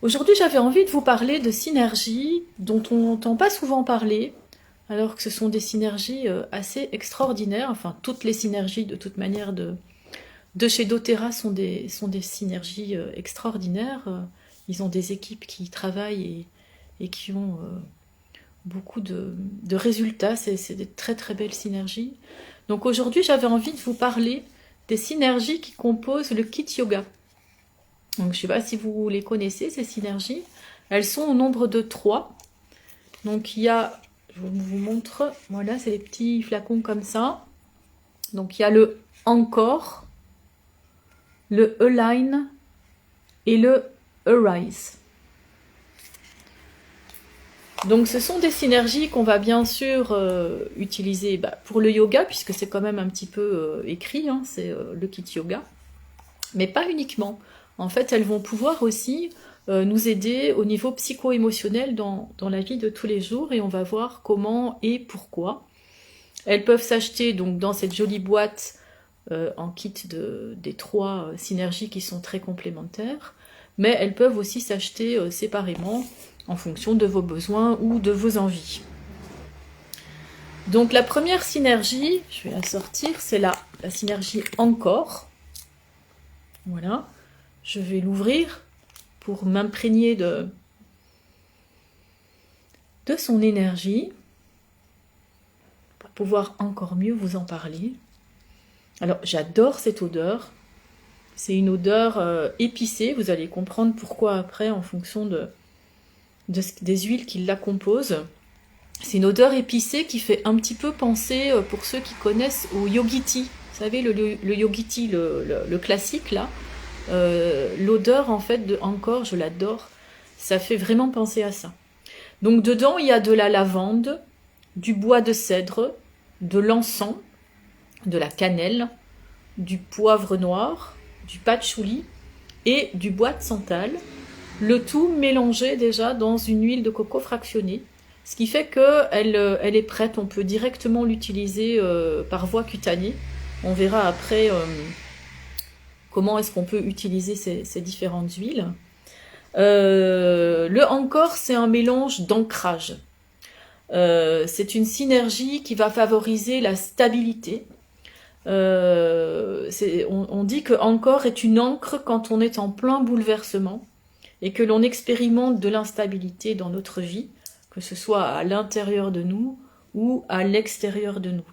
Aujourd'hui, j'avais envie de vous parler de synergies dont on n'entend pas souvent parler, alors que ce sont des synergies assez extraordinaires. Enfin, toutes les synergies, de toute manière, de chez doTERRA sont des synergies extraordinaires. Ils ont des équipes qui travaillent et qui ont beaucoup de résultats. C'est des très très belles synergies. Donc aujourd'hui, j'avais envie de vous parler des synergies qui composent le kit yoga. Donc je ne sais pas si vous les connaissez, ces synergies. Elles sont au nombre de 3. Donc il y a, je vous montre, voilà, c'est les petits flacons comme ça. Donc il y a le Encore, le Align et le Arise. Donc ce sont des synergies qu'on va bien sûr utiliser pour le yoga, puisque c'est quand même un petit peu écrit, hein, c'est le kit yoga. Mais pas uniquement. En fait, elles vont pouvoir aussi nous aider au niveau psycho-émotionnel dans la vie de tous les jours, et on va voir comment et pourquoi. Elles peuvent s'acheter donc dans cette jolie boîte en kit des 3 synergies qui sont très complémentaires, mais elles peuvent aussi s'acheter séparément en fonction de vos besoins ou de vos envies. Donc la première synergie, je vais la sortir, c'est la synergie Encore. Voilà. Je vais l'ouvrir pour m'imprégner de son énergie, pour pouvoir encore mieux vous en parler. Alors, j'adore cette odeur. C'est une odeur épicée, vous allez comprendre pourquoi après, en fonction des huiles qui la composent. C'est une odeur épicée qui fait un petit peu penser, pour ceux qui connaissent, au yogiti. Vous savez, le yogiti, le classique, là. L'odeur, en fait, de Encore, je l'adore. Ça fait vraiment penser à ça. Donc dedans, il y a de la lavande, du bois de cèdre, de l'encens, de la cannelle, du poivre noir, du patchouli et du bois de santal. Le tout mélangé déjà dans une huile de coco fractionnée. Ce qui fait qu'elle elle est prête, on peut directement l'utiliser par voie cutanée. On verra après comment est-ce qu'on peut utiliser ces différentes huiles. Le Encore, c'est un mélange d'ancrage. C'est une synergie qui va favoriser la stabilité. On dit que Encore est une ancre quand on est en plein bouleversement et que l'on expérimente de l'instabilité dans notre vie, que ce soit à l'intérieur de nous ou à l'extérieur de nous.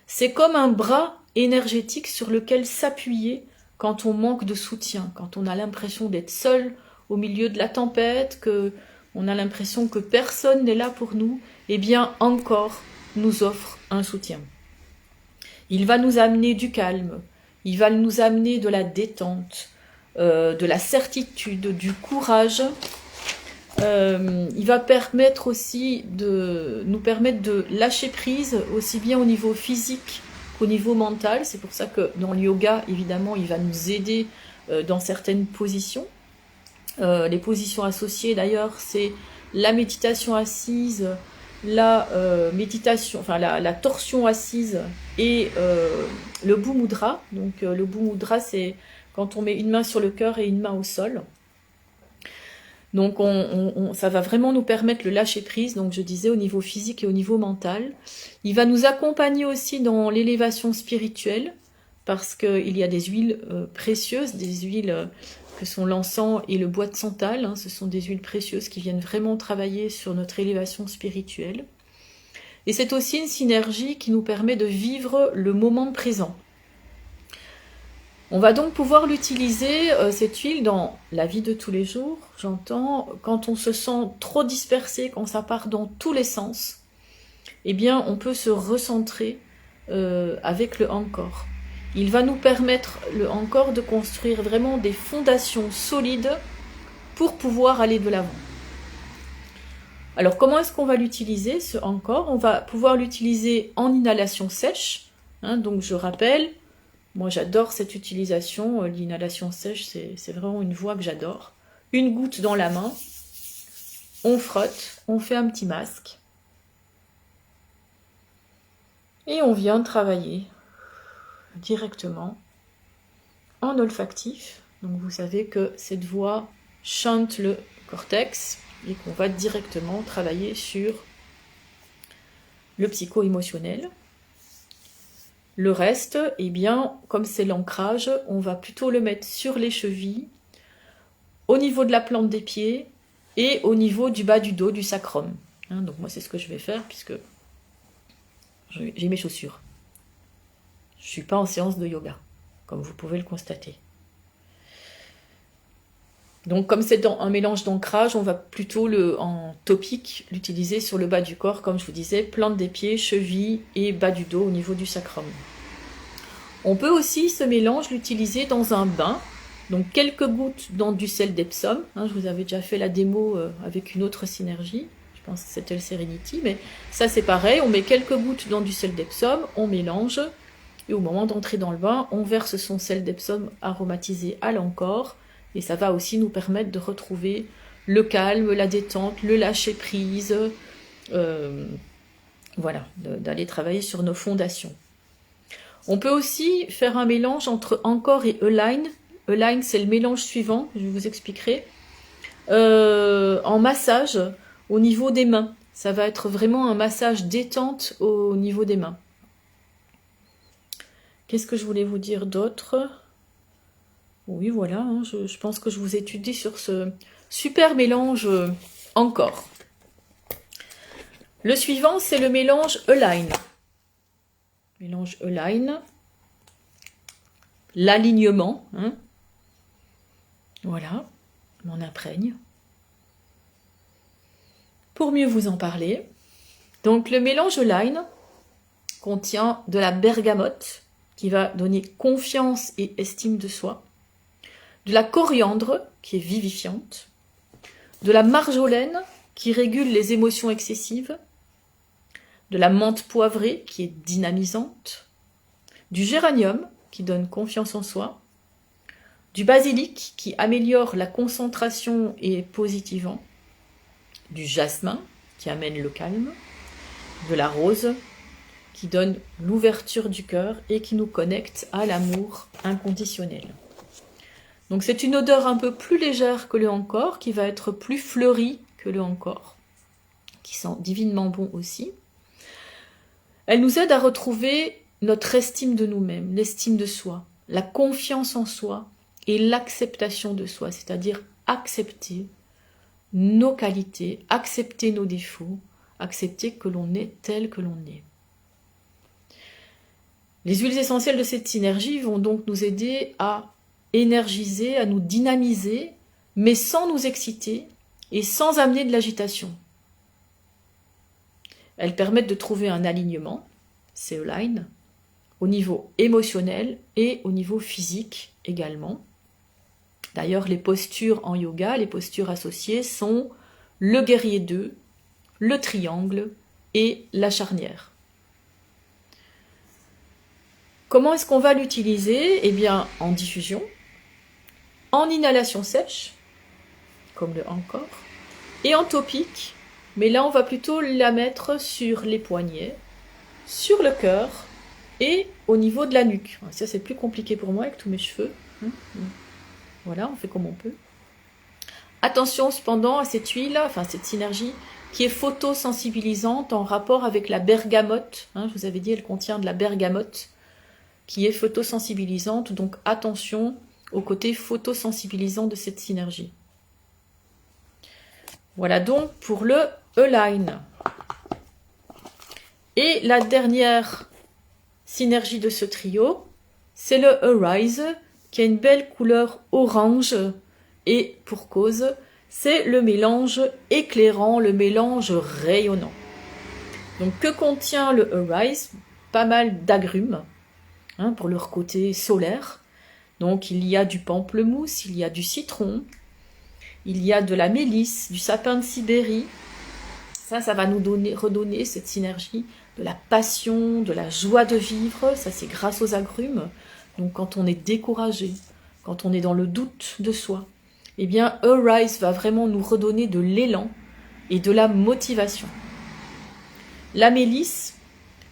C'est comme un bras énergétique sur lequel s'appuyer quand on manque de soutien, quand on a l'impression d'être seul au milieu de la tempête, que on a l'impression que personne n'est là pour nous. Eh bien, Encore nous offre un soutien. Il va nous amener du calme, il va nous amener de la détente, de la certitude, du courage. Il va permettre aussi nous permettre de lâcher prise aussi bien au niveau physique qu'au niveau mental. C'est pour ça que dans le yoga, évidemment, il va nous aider dans certaines positions. Les positions associées d'ailleurs, c'est la méditation assise, la méditation, enfin la torsion assise et le Bhu Mudra. Donc le Bhu Mudra, c'est quand on met une main sur le cœur et une main au sol. Donc ça va vraiment nous permettre le lâcher prise, donc je disais au niveau physique et au niveau mental. Il va nous accompagner aussi dans l'élévation spirituelle, parce qu'il y a des huiles précieuses, des huiles que sont l'encens et le bois de santal. Hein, ce sont des huiles précieuses qui viennent vraiment travailler sur notre élévation spirituelle. Et c'est aussi une synergie qui nous permet de vivre le moment présent. On va donc pouvoir l'utiliser, cette huile, dans la vie de tous les jours, j'entends, quand on se sent trop dispersé, quand ça part dans tous les sens, eh bien on peut se recentrer avec le Encore. Il va nous permettre, le Encore, de construire vraiment des fondations solides pour pouvoir aller de l'avant. Alors comment est-ce qu'on va l'utiliser, ce Encore? On va pouvoir l'utiliser en inhalation sèche, hein, donc je rappelle, moi j'adore cette utilisation, l'inhalation sèche, c'est vraiment une voie que j'adore. Une goutte dans la main, on frotte, on fait un petit masque, et on vient travailler directement en olfactif. Donc vous savez que cette voie shunte le cortex et qu'on va directement travailler sur le psycho-émotionnel. Le reste, eh bien, comme c'est l'ancrage, on va plutôt le mettre sur les chevilles, au niveau de la plante des pieds et au niveau du bas du dos, du sacrum. Hein, donc moi, c'est ce que je vais faire puisque j'ai mes chaussures. Je ne suis pas en séance de yoga, comme vous pouvez le constater. Donc comme c'est un mélange d'ancrage, on va plutôt en topique l'utiliser sur le bas du corps, comme je vous disais, plante des pieds, chevilles et bas du dos au niveau du sacrum. On peut aussi ce mélange l'utiliser dans un bain, donc quelques gouttes dans du sel d'Epsom. Hein, je vous avais déjà fait la démo avec une autre synergie, je pense que c'était le Serenity, mais ça c'est pareil, on met quelques gouttes dans du sel d'Epsom, on mélange, et au moment d'entrer dans le bain, on verse son sel d'Epsom aromatisé à l'encor. Et ça va aussi nous permettre de retrouver le calme, la détente, le lâcher-prise, voilà, d'aller travailler sur nos fondations. On peut aussi faire un mélange entre Anchor et Align. Align, c'est le mélange suivant, je vous expliquerai. En massage au niveau des mains. Ça va être vraiment un massage détente au niveau des mains. Qu'est-ce que je voulais vous dire d'autre ? Oui, voilà, hein, je pense que je vous étudie sur ce super mélange encore. Le suivant, c'est le mélange Align. Mélange Align. L'alignement. Hein. Voilà, on m'en imprègne. Pour mieux vous en parler, donc le mélange Align contient de la bergamote qui va donner confiance et estime de soi. De la coriandre, qui est vivifiante, de la marjolaine, qui régule les émotions excessives, de la menthe poivrée, qui est dynamisante, du géranium, qui donne confiance en soi, du basilic, qui améliore la concentration et est positivant, du jasmin, qui amène le calme, de la rose, qui donne l'ouverture du cœur et qui nous connecte à l'amour inconditionnel. Donc c'est une odeur un peu plus légère que le Anchor, qui va être plus fleurie que le Anchor, qui sent divinement bon aussi. Elle nous aide à retrouver notre estime de nous-mêmes, l'estime de soi, la confiance en soi et l'acceptation de soi, c'est-à-dire accepter nos qualités, accepter nos défauts, accepter que l'on est tel que l'on est. Les huiles essentielles de cette synergie vont donc nous aider à énergiser, à nous dynamiser, mais sans nous exciter et sans amener de l'agitation. Elles permettent de trouver un alignement, c'est Align, au niveau émotionnel et au niveau physique également. D'ailleurs, les postures en yoga, les postures associées sont le guerrier 2, le triangle et la charnière. Comment est-ce qu'on va l'utiliser ? Eh bien, en diffusion, en inhalation sèche, comme le Anchor, et en topique, mais là on va plutôt la mettre sur les poignets, sur le cœur et au niveau de la nuque. Ça c'est plus compliqué pour moi avec tous mes cheveux. Voilà, on fait comme on peut. Attention cependant à cette huile, enfin cette synergie, qui est photosensibilisante en rapport avec la bergamote. Je vous avais dit, elle contient de la bergamote, qui est photosensibilisante, donc attention au côté photosensibilisant de cette synergie. Voilà donc pour le Align. Et la dernière synergie de ce trio, c'est le Arise, qui a une belle couleur orange, et pour cause, c'est le mélange éclairant, le mélange rayonnant. Donc que contient le Arise ? Pas mal d'agrumes, pour leur côté solaire. Donc il y a du pamplemousse, il y a du citron, il y a de la mélisse, du sapin de Sibérie. Ça va nous redonner cette synergie de la passion, de la joie de vivre. Ça c'est grâce aux agrumes. Donc quand on est découragé, quand on est dans le doute de soi, eh bien Arise va vraiment nous redonner de l'élan et de la motivation. La mélisse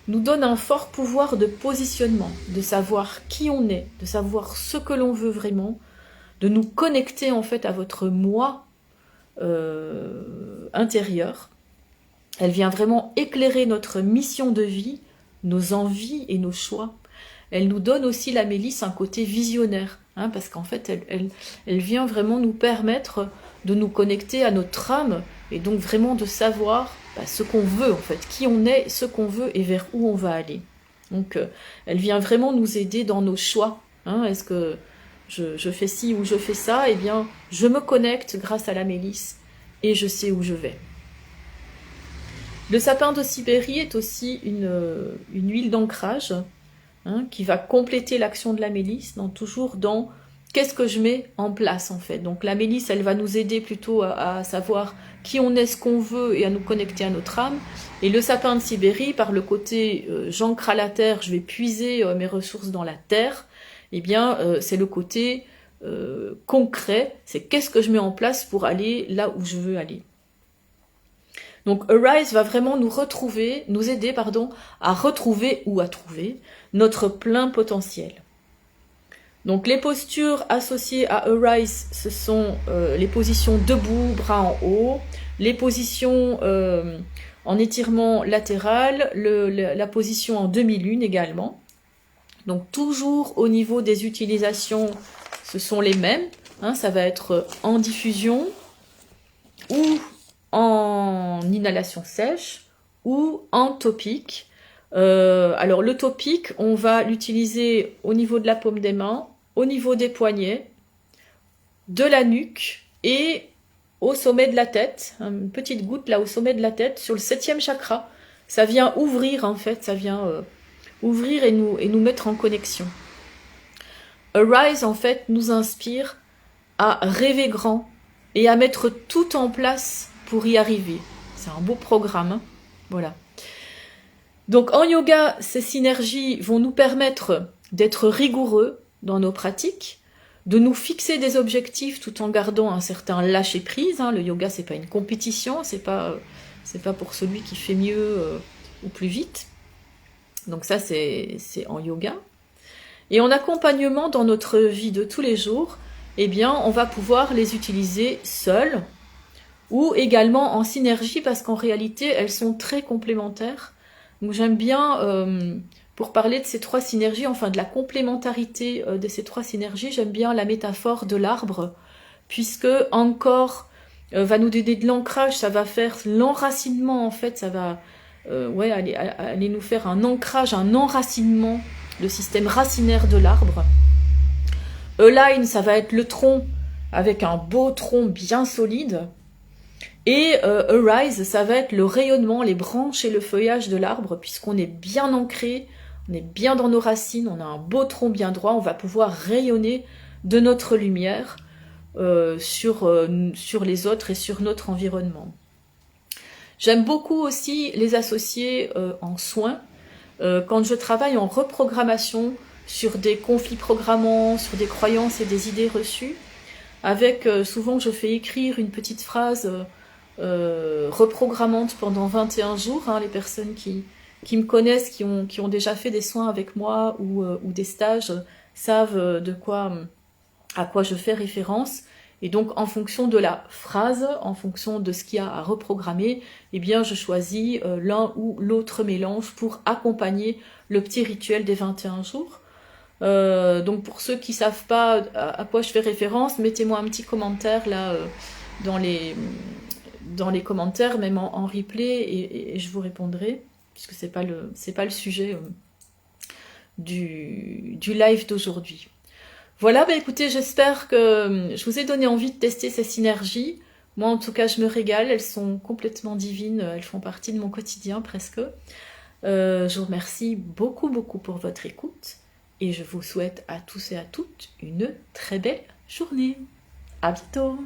nous donne un fort pouvoir de positionnement, de savoir qui on est, de savoir ce que l'on veut vraiment, de nous connecter en fait à votre moi intérieur. Elle vient vraiment éclairer notre mission de vie, nos envies et nos choix. Elle nous donne aussi, la mélisse, un côté visionnaire, hein, parce qu'en fait, elle vient vraiment nous permettre de nous connecter à notre âme, et donc vraiment de savoir ce qu'on veut, en fait, qui on est, ce qu'on veut et vers où on va aller. Donc, elle vient vraiment nous aider dans nos choix. Hein. Est-ce que je fais ci ou je fais ça? Eh bien, je me connecte grâce à la mélisse, et je sais où je vais. Le sapin de Sibérie est aussi une huile d'ancrage, hein, qui va compléter l'action de la mélisse, toujours dans qu'est-ce que je mets en place en fait. Donc la mélisse, elle va nous aider plutôt à savoir qui on est, ce qu'on veut et à nous connecter à notre âme. Et le sapin de Sibérie, par le côté j'ancre à la terre, je vais puiser mes ressources dans la terre, eh bien c'est le côté concret, c'est qu'est-ce que je mets en place pour aller là où je veux aller. Donc Arise va vraiment nous aider à retrouver ou à trouver notre plein potentiel. Donc les postures associées à Arise, ce sont les positions debout, bras en haut, les positions en étirement latéral, la position en demi-lune également. Donc toujours au niveau des utilisations, ce sont les mêmes. Hein, ça va être en diffusion ou en inhalation sèche ou en topique. Alors le topique, on va l'utiliser au niveau de la paume des mains, au niveau des poignets, de la nuque et au sommet de la tête. Une petite goutte là au sommet de la tête, sur le 7e chakra. Ça vient ouvrir en fait, ça vient ouvrir et nous mettre en connexion. Arise en fait nous inspire à rêver grand et à mettre tout en place pour y arriver. C'est un beau programme, hein, voilà. Donc en yoga, ces synergies vont nous permettre d'être rigoureux dans nos pratiques, de nous fixer des objectifs tout en gardant un certain lâcher-prise. Hein. Le yoga, c'est pas une compétition, c'est pas pour celui qui fait mieux ou plus vite. Donc ça, c'est en yoga. Et en accompagnement dans notre vie de tous les jours, eh bien, on va pouvoir les utiliser seuls, ou également en synergie, parce qu'en réalité, elles sont très complémentaires. Donc j'aime bien, pour parler de ces trois synergies, enfin de la complémentarité de ces trois synergies, j'aime bien la métaphore de l'arbre, puisque encore va nous donner de l'ancrage, ça va faire l'enracinement en fait, ça va aller nous faire un ancrage, un enracinement, le système racinaire de l'arbre. Align, ça va être le tronc, avec un beau tronc bien solide. Et Arise, ça va être le rayonnement, les branches et le feuillage de l'arbre, puisqu'on est bien ancré, on est bien dans nos racines, on a un beau tronc bien droit, on va pouvoir rayonner de notre lumière sur les autres et sur notre environnement. J'aime beaucoup aussi les associer en soins, quand je travaille en reprogrammation sur des conflits programmants, sur des croyances et des idées reçues, avec souvent je fais écrire une petite phrase reprogrammante pendant 21 jours. Hein, les personnes qui me connaissent, qui ont déjà fait des soins avec moi ou des stages, savent à quoi je fais référence. Et donc en fonction de la phrase, en fonction de ce qu'il y a à reprogrammer, eh bien je choisis l'un ou l'autre mélange pour accompagner le petit rituel des 21 jours. Donc pour ceux qui savent pas à quoi je fais référence, mettez-moi un petit commentaire là dans les commentaires, même en replay, et je vous répondrai, puisque c'est pas le sujet du live d'aujourd'hui. Voilà, écoutez, j'espère que je vous ai donné envie de tester ces synergies. Moi, en tout cas, je me régale. Elles sont complètement divines. Elles font partie de mon quotidien, presque. Je vous remercie beaucoup, beaucoup pour votre écoute. Et je vous souhaite à tous et à toutes une très belle journée. À bientôt!